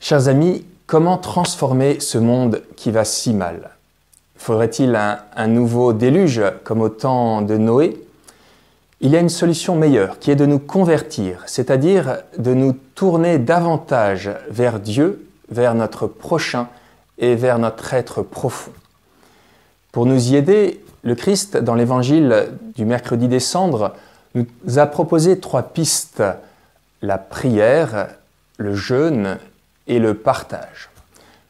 Chers amis, comment transformer ce monde qui va si mal? Faudrait-il un nouveau déluge comme au temps de Noé? Il y a une solution meilleure qui est de nous convertir, c'est-à-dire de nous tourner davantage vers Dieu, vers notre prochain et vers notre être profond. Pour nous y aider, le Christ, dans l'évangile du mercredi des Cendres, nous a proposé 3 pistes: la prière, le jeûne et le partage.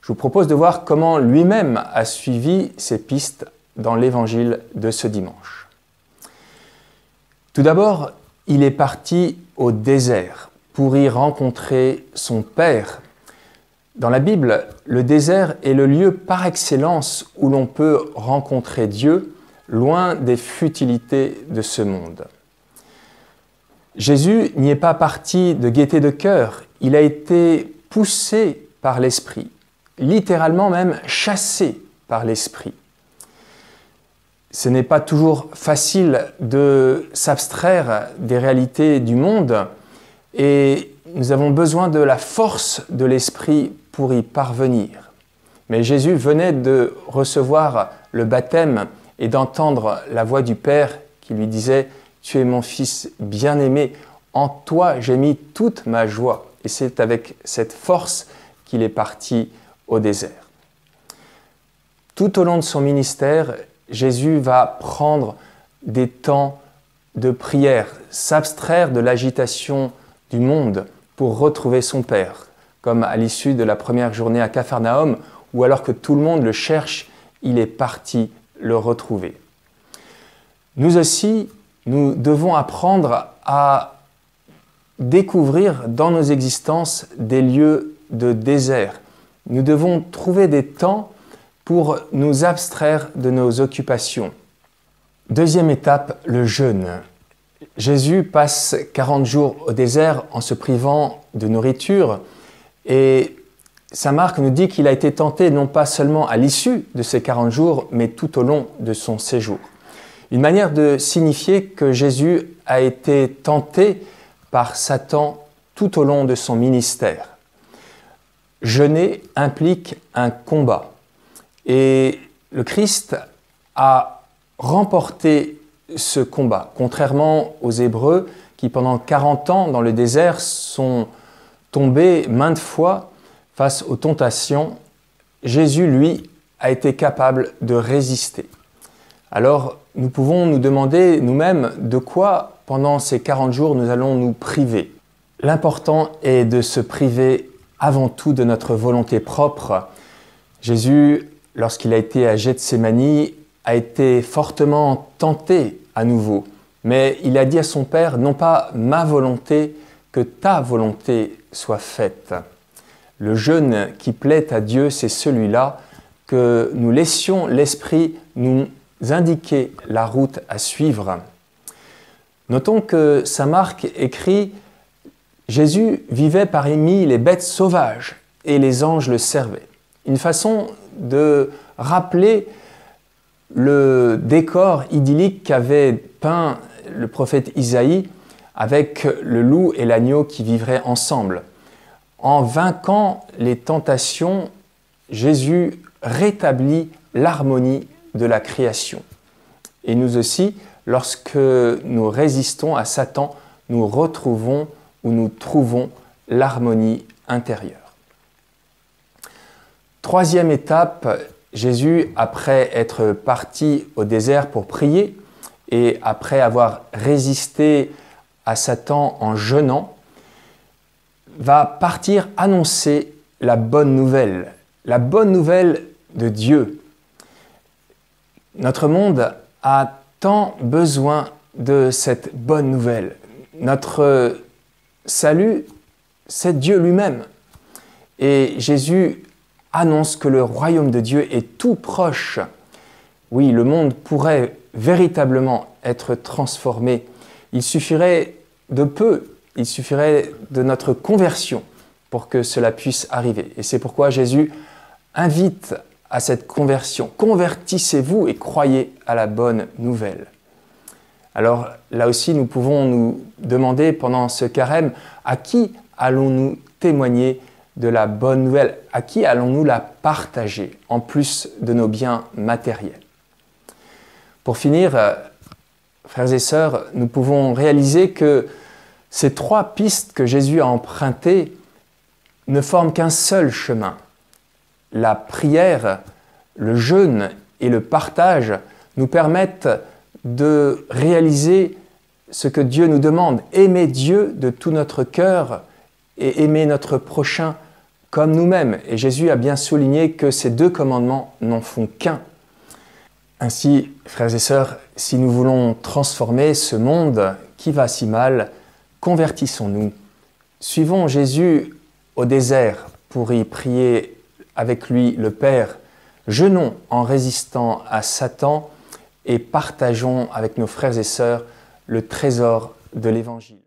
Je vous propose de voir comment lui-même a suivi ces pistes dans l'évangile de ce dimanche. Tout d'abord, il est parti au désert pour y rencontrer son Père. Dans la Bible, le désert est le lieu par excellence où l'on peut rencontrer Dieu, loin des futilités de ce monde. Jésus n'y est pas parti de gaieté de cœur, il a été poussé par l'Esprit, littéralement même chassé par l'Esprit. Ce n'est pas toujours facile de s'abstraire des réalités du monde et nous avons besoin de la force de l'Esprit pour y parvenir. Mais Jésus venait de recevoir le baptême et d'entendre la voix du Père qui lui disait « Tu es mon Fils bien-aimé, en toi j'ai mis toute ma joie ». Et c'est avec cette force qu'il est parti au désert. Tout au long de son ministère, Jésus va prendre des temps de prière, s'abstraire de l'agitation du monde pour retrouver son Père, comme à l'issue de la première journée à Capharnaüm, où alors que tout le monde le cherche, il est parti le retrouver. Nous aussi, nous devons apprendre à découvrir dans nos existences des lieux de désert. Nous devons trouver des temps pour nous abstraire de nos occupations. Deuxième étape, le jeûne. Jésus passe 40 jours au désert en se privant de nourriture et saint Marc nous dit qu'il a été tenté non pas seulement à l'issue de ces 40 jours, mais tout au long de son séjour. Une manière de signifier que Jésus a été tenté par Satan tout au long de son ministère. Jeûner implique un combat. Et le Christ a remporté ce combat, contrairement aux Hébreux qui, pendant 40 ans dans le désert, sont tombés maintes fois face aux tentations. Jésus, lui, a été capable de résister. Alors, nous pouvons nous demander nous-mêmes de quoi, pendant ces 40 jours, nous allons nous priver. L'important est de se priver avant tout de notre volonté propre. Jésus, lorsqu'il a été à Gethsémani, a été fortement tenté à nouveau. Mais il a dit à son Père, non pas ma volonté, que ta volonté soit faite. Le jeûne qui plaît à Dieu, c'est celui-là, que nous laissions l'Esprit nous indiquer la route à suivre. Notons que saint Marc écrit « Jésus vivait parmi les bêtes sauvages et les anges le servaient ». Une façon de rappeler le décor idyllique qu'avait peint le prophète Isaïe avec le loup et l'agneau qui vivraient ensemble. En vainquant les tentations, Jésus rétablit l'harmonie de la création. Et nous aussi, lorsque nous résistons à Satan, nous retrouvons ou nous trouvons l'harmonie intérieure. Troisième étape, Jésus, après être parti au désert pour prier et après avoir résisté à Satan en jeûnant, va partir annoncer la bonne nouvelle de Dieu. Notre monde a tant besoin de cette bonne nouvelle. Notre salut, c'est Dieu lui-même. Et Jésus annonce que le royaume de Dieu est tout proche. Oui, le monde pourrait véritablement être transformé. Il suffirait de peu, il suffirait de notre conversion pour que cela puisse arriver. Et c'est pourquoi Jésus invite à cette conversion. Convertissez-vous et croyez à la bonne nouvelle. Alors là aussi, nous pouvons nous demander pendant ce carême, à qui allons-nous témoigner de la bonne nouvelle? À qui allons-nous la partager, en plus de nos biens matériels? Pour finir, frères et sœurs, nous pouvons réaliser que ces 3 pistes que Jésus a empruntées ne forment qu'un seul chemin. La prière, le jeûne et le partage nous permettent de réaliser ce que Dieu nous demande, aimer Dieu de tout notre cœur et aimer notre prochain comme nous-mêmes. Et Jésus a bien souligné que ces 2 commandements n'en font qu'un. Ainsi, frères et sœurs, si nous voulons transformer ce monde qui va si mal, convertissons-nous. Suivons Jésus au désert pour y prier avec lui le Père. Jeûnons en résistant à Satan et partageons avec nos frères et sœurs le trésor de l'Évangile.